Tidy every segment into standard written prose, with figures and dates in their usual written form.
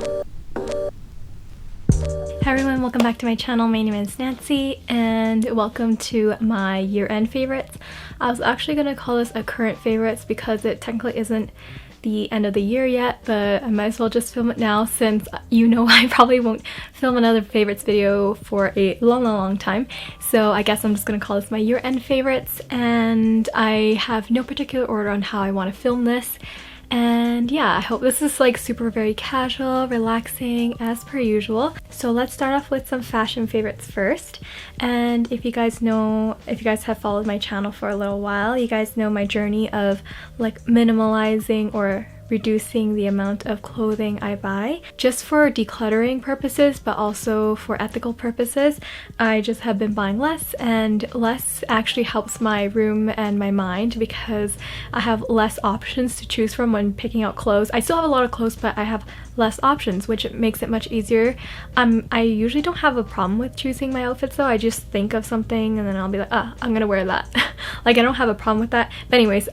Hi everyone, welcome back to my channel. My name is Nancy and welcome to my year-end favorites. I was actually going to call this a current favorites because it technically isn't the end of the year yet, but I might as well just film it now since you know I probably won't film another favorites video for a long time. So I guess I'm just going to call this my year-end favorites, and I have no particular order on how I want to film this. And yeah, I hope this is like very casual, relaxing as per usual. So let's start off with some fashion favorites first. And if you guys have followed my channel for a little while, you guys know my journey of like minimalizing or reducing the amount of clothing I buy just for decluttering purposes, but also for ethical purposes. I just have been buying less, and less actually helps my room and my mind because I have less options to choose from when picking out clothes. I still have a lot of clothes, but I have less options, which makes it much easier. I usually don't have a problem with choosing my outfits though. I just think of something and then I'll be like, I'm gonna wear that. Like, I don't have a problem with that. But anyways,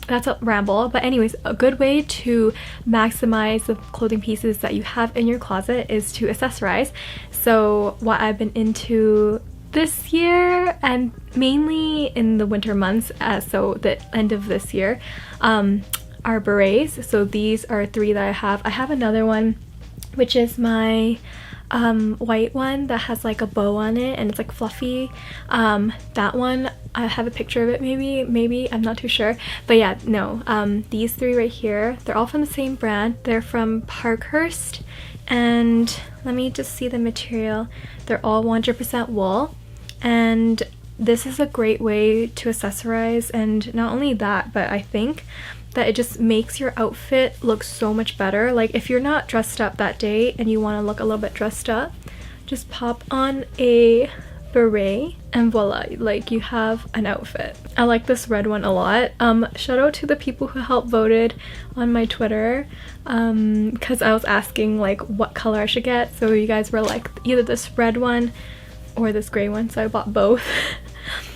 that's a ramble. But anyways, a good way to maximize the clothing pieces that you have in your closet is to accessorize. So what I've been into this year, and mainly in the winter months, so the end of this year, are berets. So these are 3 that I have. I have another one, which is my white one that has like a bow on it and it's like fluffy. That one, I have a picture of it, maybe I'm not too sure, but yeah, no, these 3 right here, they're all from the same brand. They're from Parkhurst, and let me just see the material. They're all 100% wool, and this is a great way to accessorize. And not only that, but I think that it just makes your outfit look so much better. Like, if you're not dressed up that day and you want to look a little bit dressed up, just pop on a beret and voila, like you have an outfit. I like this red one a lot. Shout out to the people who helped voted on my Twitter, because I was asking like what color I should get, so you guys were like either this red one or this gray one, so I bought both.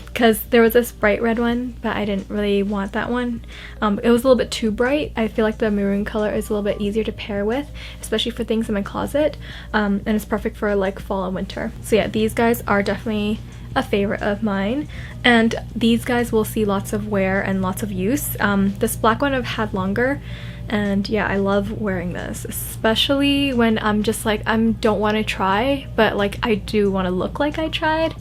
Because there was this bright red one, but I didn't really want that one. It was a little bit too bright. I feel like the maroon color is a little bit easier to pair with, especially for things in my closet, and it's perfect for like fall and winter. So yeah, these guys are definitely a favorite of mine, and these guys will see lots of wear and lots of use. This black one I've had longer, and yeah, I love wearing this, especially when I'm just like, I don't want to try, but like I do want to look like I tried.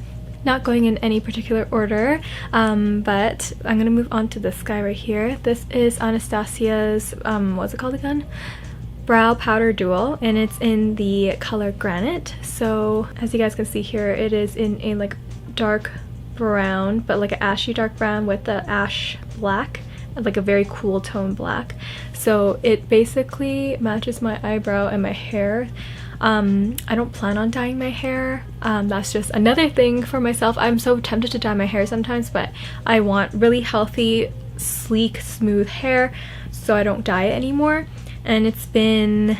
Not going in any particular order, but I'm gonna move on to this guy right here. This is Anastasia's, what's it called again? Brow Powder Duo, and it's in the color Granite. So as you guys can see here, it is in a like dark brown, but like an ashy dark brown with the ash black, like a very cool tone black. So it basically matches my eyebrow and my hair. I don't plan on dyeing my hair. That's just another thing for myself. I'm so tempted to dye my hair sometimes, but I want really healthy, sleek, smooth hair, so I don't dye it anymore. And it's been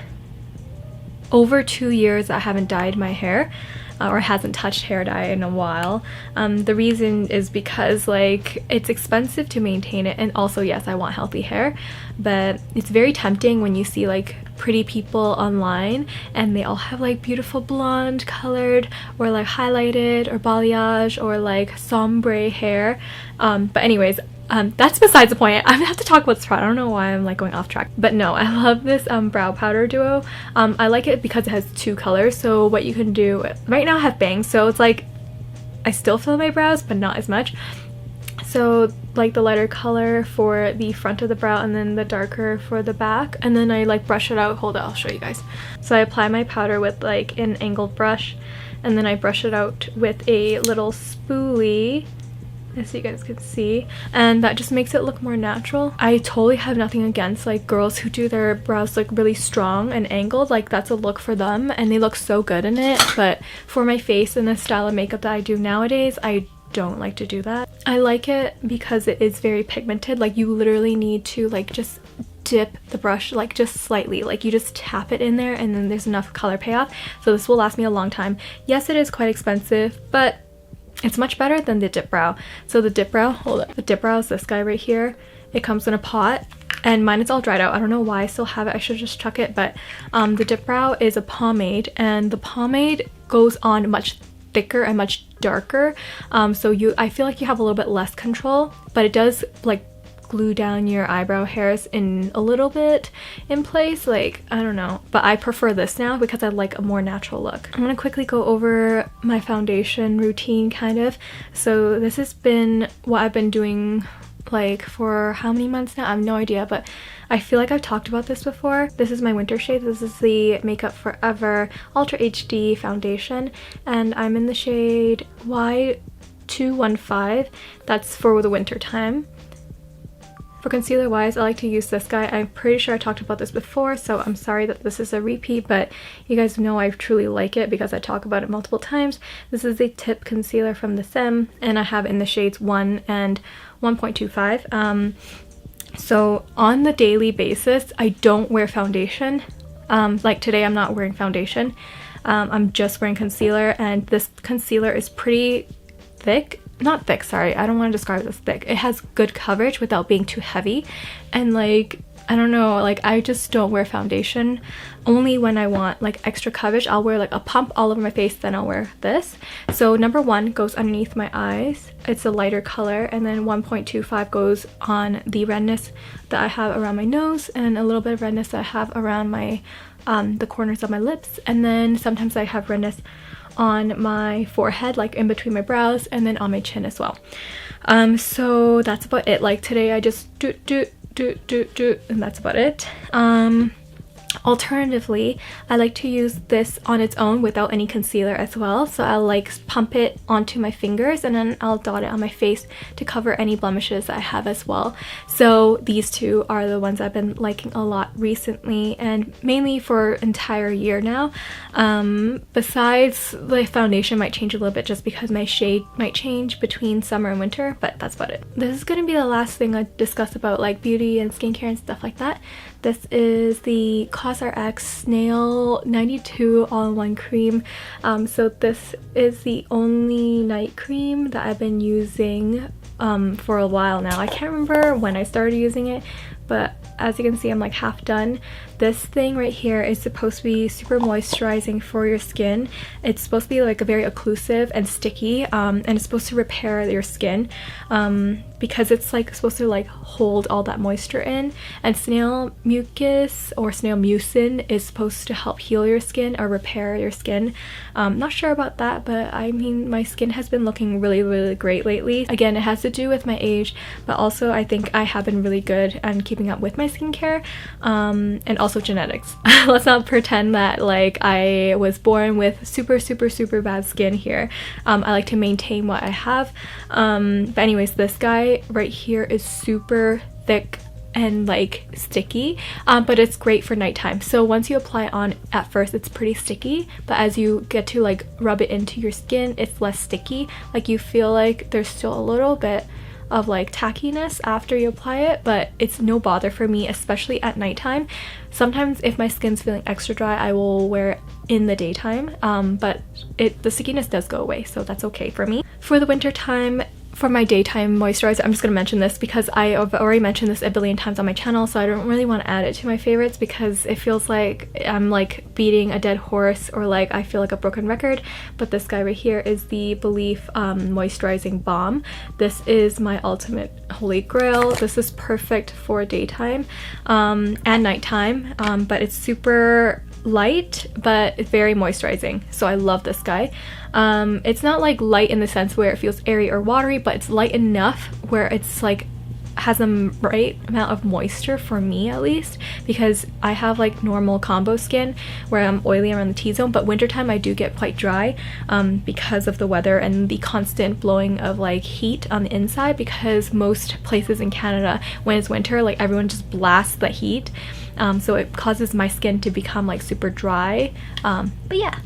over 2 years I haven't dyed my hair, or hasn't touched hair dye in a while. The reason is because like it's expensive to maintain it, and also yes, I want healthy hair, but it's very tempting when you see like pretty people online and they all have like beautiful blonde colored or like highlighted or balayage or like sombre hair. But anyways, that's besides the point. I'm gonna have to talk about this product. I don't know why I'm like going off track, but no, I love this brow powder duo. I like it because it has 2 colors. So what you can do right now, I have bangs, so it's like I still fill my brows but not as much. So like the lighter color for the front of the brow and then the darker for the back, and then I like brush it out. Hold on, I'll show you guys. So I apply my powder with like an angled brush, and then I brush it out with a little spoolie, as you guys can see, and that just makes it look more natural. I totally have nothing against like girls who do their brows like really strong and angled. Like, that's a look for them and they look so good in it, but for my face and the style of makeup that I do nowadays, I don't like to do that. I like it because it is very pigmented. Like, you literally need to like just dip the brush like just slightly, like you just tap it in there and then there's enough color payoff. So this will last me a long time. Yes, it is quite expensive, but it's much better than the dip brow. So the dip brow, hold up, the dip brow is this guy right here. It comes in a pot, and mine is all dried out. I don't know why I still have it. I should just chuck it. But the Dip Brow is a pomade, and the pomade goes on much thicker and much darker. So I feel like you have a little bit less control, but it does like glue down your eyebrow hairs in a little bit in place, like I don't know, but I prefer this now because I like a more natural look. I'm gonna quickly go over my foundation routine kind of. So this has been what I've been doing like for how many months now? I have no idea, but I feel like I've talked about this before. This is my winter shade. This is the Makeup Forever Ultra HD foundation, and I'm in the shade Y215. That's for the winter time. For concealer wise, I like to use this guy. I'm pretty sure I talked about this before, so I'm sorry that this is a repeat, but you guys know I truly like it because I talk about it multiple times. This is the Tip Concealer from the Sem, and I have it in the shades 1 and 1.25. So on the daily basis, I don't wear foundation. Like today, I'm not wearing foundation. I'm just wearing concealer, and this concealer is pretty thick. Not thick, sorry, I don't want to describe it as thick. It has good coverage without being too heavy, and like I don't know, like I just don't wear foundation. Only when I want like extra coverage, I'll wear like a pump all over my face, then I'll wear this. So number 1 goes underneath my eyes. It's a lighter color, and then 1.25 goes on the redness that I have around my nose, and a little bit of redness that I have around my the corners of my lips, and then sometimes I have redness on my forehead, like in between my brows, and then on my chin as well. So that's about it. Like today I just do, and that's about it. Alternatively, I like to use this on its own without any concealer as well. So I'll like pump it onto my fingers, and then I'll dot it on my face to cover any blemishes that I have as well. So these two are the ones I've been liking a lot recently, and mainly for entire year now. Besides, the foundation might change a little bit just because my shade might change between summer and winter, but that's about it. This is going to be the last thing I discuss about like beauty and skincare and stuff like that. This is the CosRX Snail 92 all-in-one cream. So this is the only night cream that I've been using for a while now. I can't remember when I started using it, but as you can see, I'm like half done. This thing right here is supposed to be super moisturizing for your skin. It's supposed to be like a very occlusive and sticky, and it's supposed to repair your skin because it's like supposed to like hold all that moisture in. And snail mucus or snail mucin is supposed to help heal your skin or repair your skin. Not sure about that, but I mean my skin has been looking really great lately. Again, it has to do with my age, but also I think I have been really good at keeping up with my skincare, and also genetics. Let's not pretend that like I was born with super bad skin here. I like to maintain what I have. But anyways, this guy right here is super thick and like sticky, but it's great for nighttime. So once you apply it on, at first it's pretty sticky, but as you get to like rub it into your skin, it's less sticky. Like you feel like there's still a little bit of like tackiness after you apply it, but it's no bother for me, especially at nighttime. Sometimes if my skin's feeling extra dry, I will wear it in the daytime, but the stickiness does go away, so that's okay for me. For the winter time, for my daytime moisturizer, I'm just going to mention this because I have already mentioned this a billion times on my channel, so I don't really want to add it to my favorites because it feels like I'm like beating a dead horse, or like I feel like a broken record. But this guy right here is the Belief Moisturizing Balm. This is my ultimate holy grail. This is perfect for daytime and nighttime, but it's super light but very moisturizing, so I love this guy. It's not like light in the sense where it feels airy or watery, but it's light enough where it's like has the right amount of moisture for me, at least, because I have like normal combo skin where I'm oily around the T-zone, but wintertime I do get quite dry because of the weather and the constant blowing of like heat on the inside, because most places in Canada when it's winter, like everyone just blasts the heat, so it causes my skin to become like super dry. But yeah.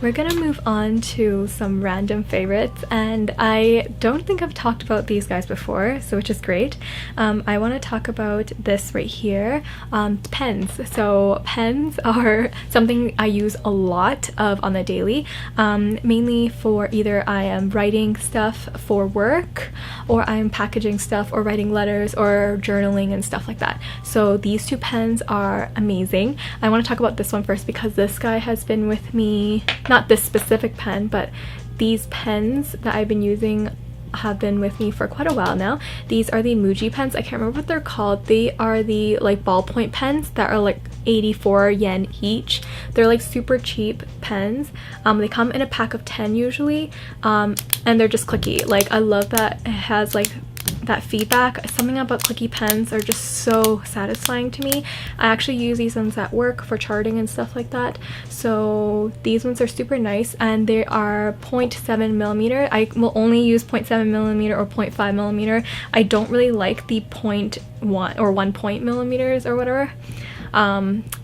we're gonna move on to some random favorites, and I don't think I've talked about these guys before, so which is great. I want to talk about this right here, pens. So pens are something I use a lot of on the daily, mainly for either I am writing stuff for work, or I'm packaging stuff, or writing letters, or journaling and stuff like that. So these two pens are amazing. I want to talk about this one first because this guy has been with me, not this specific pen, but these pens that I've been using have been with me for quite a while now. These are the Muji pens. I can't remember what they're called. They are the like ballpoint pens that are like 84 yen each. They're like super cheap pens. They come in a pack of 10 usually, and they're just clicky. Like I love that it has like that feedback. Something about clicky pens are just so satisfying to me. I actually use these ones at work for charting and stuff like that. So these ones are super nice, and they are 0.7 millimeter. I will only use 0.7 millimeter or 0.5 millimeter. I don't really like the 0.1 or 1 point millimeters or whatever.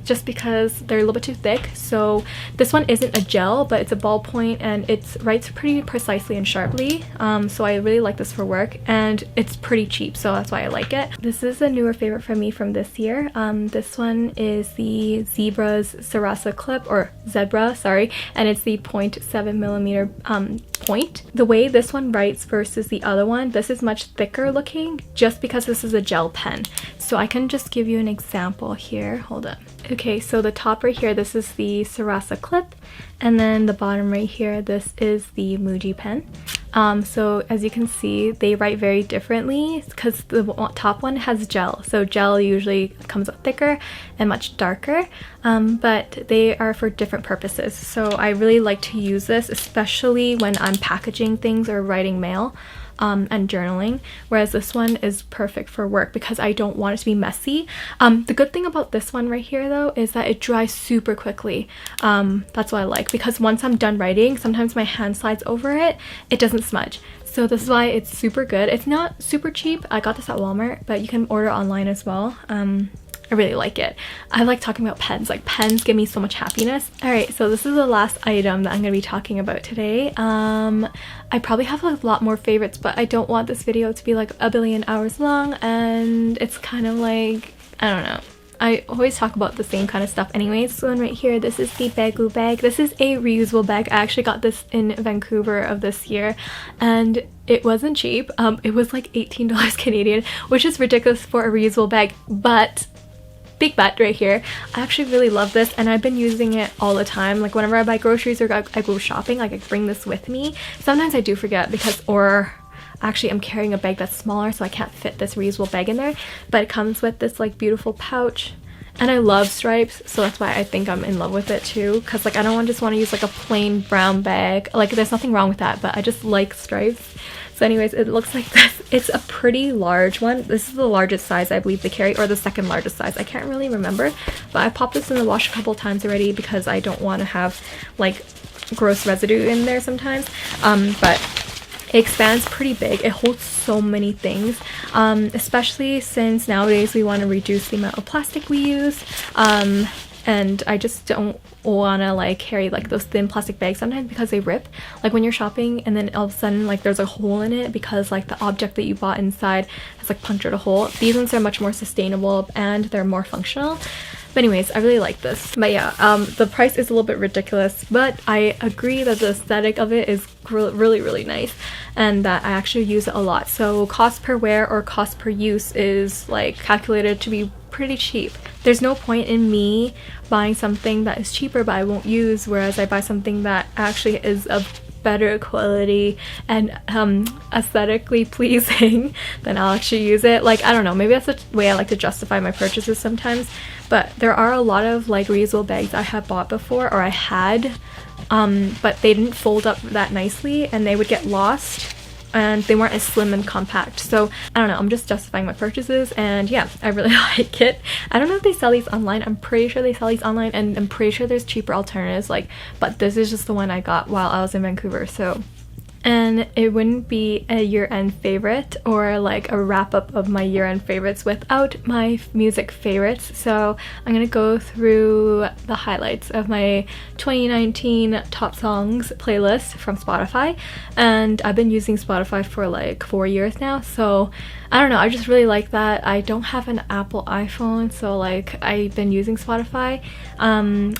Just because they're a little bit too thick. So this one isn't a gel, but it's a ballpoint, and it writes pretty precisely and sharply. So I really like this for work, and it's pretty cheap, so that's why I like it. This is a newer favorite for me from this year. This one is the Zebra's Sarasa clip, or Zebra, sorry, and it's the 0.7 millimeter point. The way this one writes versus the other one, this is much thicker looking, just because this is a gel pen. So I can just give you an example here. Hold on. Okay, so the top right here, this is the Sarasa clip, and then the bottom right here, this is the Muji pen. So as you can see, they write very differently because the top one has gel. So gel usually comes out thicker and much darker, but they are for different purposes. So I really like to use this, especially when I'm packaging things or writing mail. And journaling, whereas this one is perfect for work because I don't want it to be messy. The good thing about this one right here though is that it dries super quickly. That's what I like, because once I'm done writing, sometimes my hand slides over it, it doesn't smudge. So this is why it's super good. It's not super cheap. I got this at Walmart, but you can order online as well. I really like it. I like talking about pens. Like pens give me so much happiness. Alright, so this is the last item that I'm going to be talking about today. I probably have a lot more favorites, but I don't want this video to be like a billion hours long, and it's kind of like, I don't know. I always talk about the same kind of stuff anyways. So right here, this is the Bagoo bag. This is a reusable bag. I actually got this in Vancouver of this year, and it wasn't cheap. It was like $18 Canadian, which is ridiculous for a reusable bag, but big but right here, I actually really love this, and I've been using it all the time. Like whenever I buy groceries or I go shopping, like I bring this with me. Sometimes I do forget because, or actually I'm carrying a bag that's smaller, so I can't fit this reusable bag in there, but it comes with this like beautiful pouch. And I love stripes, so that's why I think I'm in love with it too, because like I don't just want to use like a plain brown bag. Like there's nothing wrong with that, but I just like stripes. So anyways, it looks like this. It's a pretty large one. This is the largest size I believe they carry, or the second largest size. I can't really remember, but I popped this in the wash a couple times already because I don't want to have like gross residue in there sometimes. But it expands pretty big. It holds so many things, especially since nowadays we want to reduce the amount of plastic we use. And I just don't want to like carry like those thin plastic bags sometimes because they rip, like when you're shopping and then all of a sudden like there's a hole in it because like the object that you bought inside has like punctured a hole. These ones are much more sustainable and they're more functional. But anyways, I really like this. But yeah, the price is a little bit ridiculous, but I agree that the aesthetic of it is really nice, and that I actually use it a lot. So cost per wear or cost per use is like calculated to be pretty cheap. There's no point in me buying something that is cheaper but I won't use, whereas I buy something that actually is of better quality and aesthetically pleasing, then I'll actually use it. Like, I don't know, maybe that's the way I like to justify my purchases sometimes, but there are a lot of like reusable bags I have bought before, or I had, but they didn't fold up that nicely and they would get lost and they weren't as slim and compact. So I don't know, I'm just justifying my purchases, and yeah, I really like it. I don't know if they sell these online. I'm pretty sure they sell these online, and I'm pretty sure there's cheaper alternatives, like, but this is just the one I got while I was in Vancouver. So and it wouldn't be a year-end favorite or like a wrap-up of my year-end favorites without my music favorites. So I'm gonna go through the highlights of my 2019 top songs playlist from Spotify, and I've been using Spotify for like 4 years now, so I don't know, I just really like that. I don't have an Apple iPhone, so like I've been using Spotify.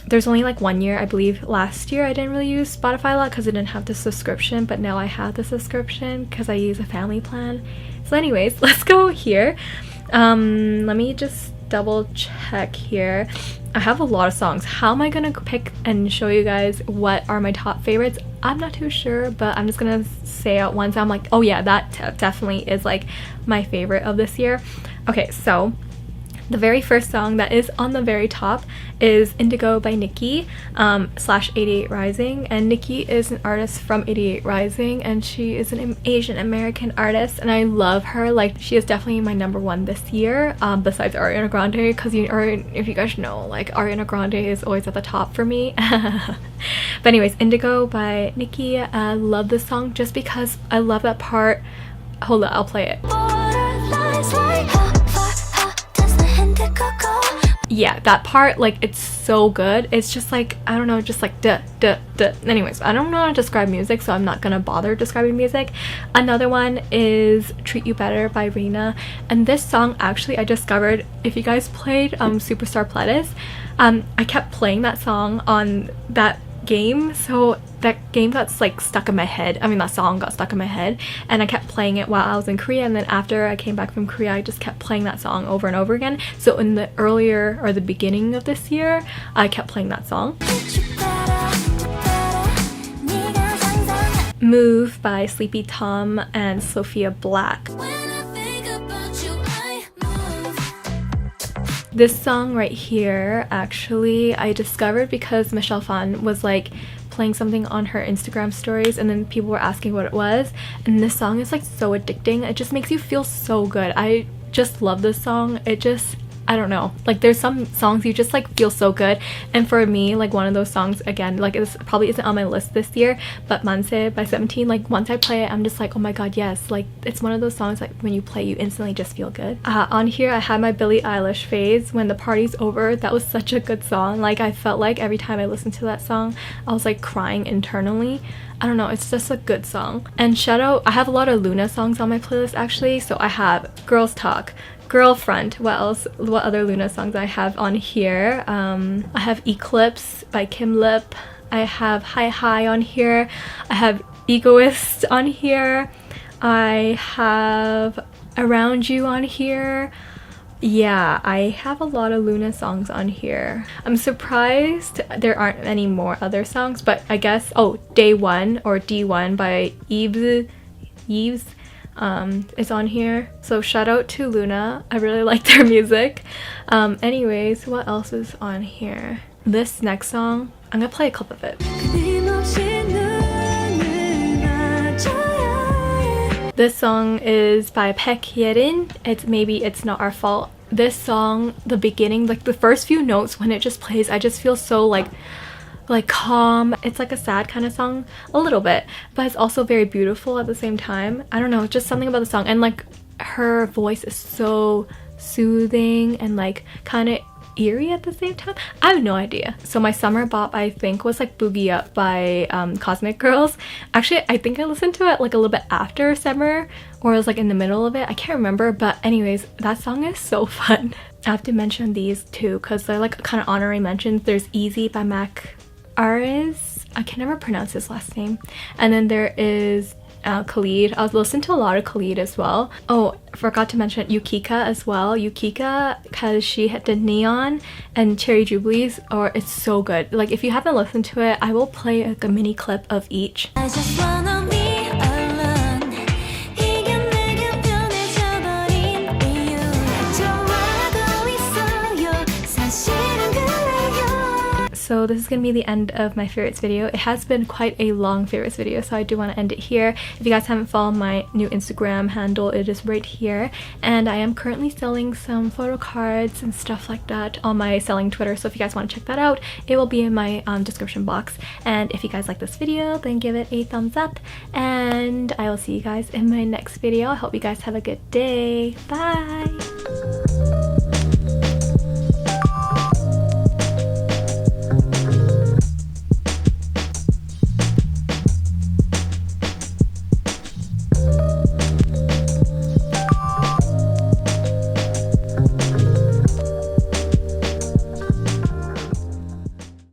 There's only like 1 year, I believe last year I didn't really use Spotify a lot because I didn't have the subscription, but now I have the subscription because I use a family plan. So anyways, let's go here. Let me just double check here. I have a lot of songs. How am I gonna pick and show you guys what are my top favorites? I'm not too sure, but I'm just gonna say out once I'm like, oh yeah, that definitely is like my favorite of this year. Okay, so the very first song that is on the very top is Indigo by Nicki slash 88 Rising, and Nicki is an artist from 88 Rising, and she is an Asian American artist, and I love her. Like, she is definitely my number one this year, besides Ariana Grande, because if you guys know, like Ariana Grande is always at the top for me. But anyways, Indigo by Nicki, I love this song just because I love that part. Hold on, I'll play it. Yeah, that part, like, it's so good. It's just like, I don't know, just like duh duh duh. Anyways, I don't know how to describe music, so I'm not gonna bother describing music. Another one is Treat You Better by Rina, and this song actually I discovered if you guys played Superstar Playlist. I kept playing that song on that game, so that game got like stuck in my head. I mean, that song got stuck in my head, and I kept playing it while I was in Korea, and then after I came back from Korea I just kept playing that song over and over again. So in the earlier or the beginning of this year I kept playing that song. Move by Sleepy Tom and Sophia Black. This song right here, actually, I discovered because Michelle Phan was like playing something on her Instagram stories, and then people were asking what it was, and this song is like so addicting. It just makes you feel so good. I just love this song. It just, I don't know, like there's some songs you just like feel so good, and for me, like one of those songs, again, like it probably isn't on my list this year, but Manse by 17, like once I play it I'm just like, oh my god, yes, like it's one of those songs like when you play you instantly just feel good. On here I had my Billie Eilish phase, When the Party's Over. That was such a good song. Like I felt like every time I listened to that song I was like crying internally. I don't know, it's just a good song. And shout out, I have a lot of Luna songs on my playlist actually. So I have Girls Talk, Girlfriend, what other Luna songs I have on here? I have Eclipse by Kim Lip, I have Hi Hi on here, I have Egoist on here, I have Around You on here. Yeah, I have a lot of Luna songs on here. I'm surprised there aren't any more other songs, but I guess, oh, Day One or D1 by Yves is on here. So shout out to Luna, I really like their music. Anyways, what else is on here? This next song, I'm gonna play a clip of it. This song is by Baek Yerin. It's Maybe It's Not Our Fault. This song, the beginning, like the first few notes when it just plays, I just feel so like calm. It's like a sad kind of song a little bit, but it's also very beautiful at the same time. I don't know, just something about the song, and like her voice is so soothing and like kind of eerie at the same time. I have no idea. So my summer bop, I think, was like Boogie Up by Cosmic Girls. Actually, I think I listened to it like a little bit after summer, or it was like in the middle of it, I can't remember, but anyways, that song is so fun. I have to mention these two because they're like kind of honorary mentions. There's Easy by Mac Aris, I can never pronounce his last name, and then there is Khalid. I was listening to a lot of Khalid as well. Oh, I forgot to mention Yukika as well. Yukika, because she did Neon and Cherry Jubilees, or it's so good. Like if you haven't listened to it, I will play like a mini clip of each. I just wanna be alone. 이게 내 곁편에 져버린 이유. 좋아하고 있어요. 사실은 그래요. so this is gonna be the end of my favorites video. It has been quite a long favorites video, so I do want to end it here. If you guys haven't followed my new Instagram handle, it is right here, and I am currently selling some photo cards and stuff like that on my selling Twitter, so if you guys want to check that out, it will be in my description box. And if you guys like this video, then give it a thumbs up, and I will see you guys in my next video. I hope you guys have a good day. Bye!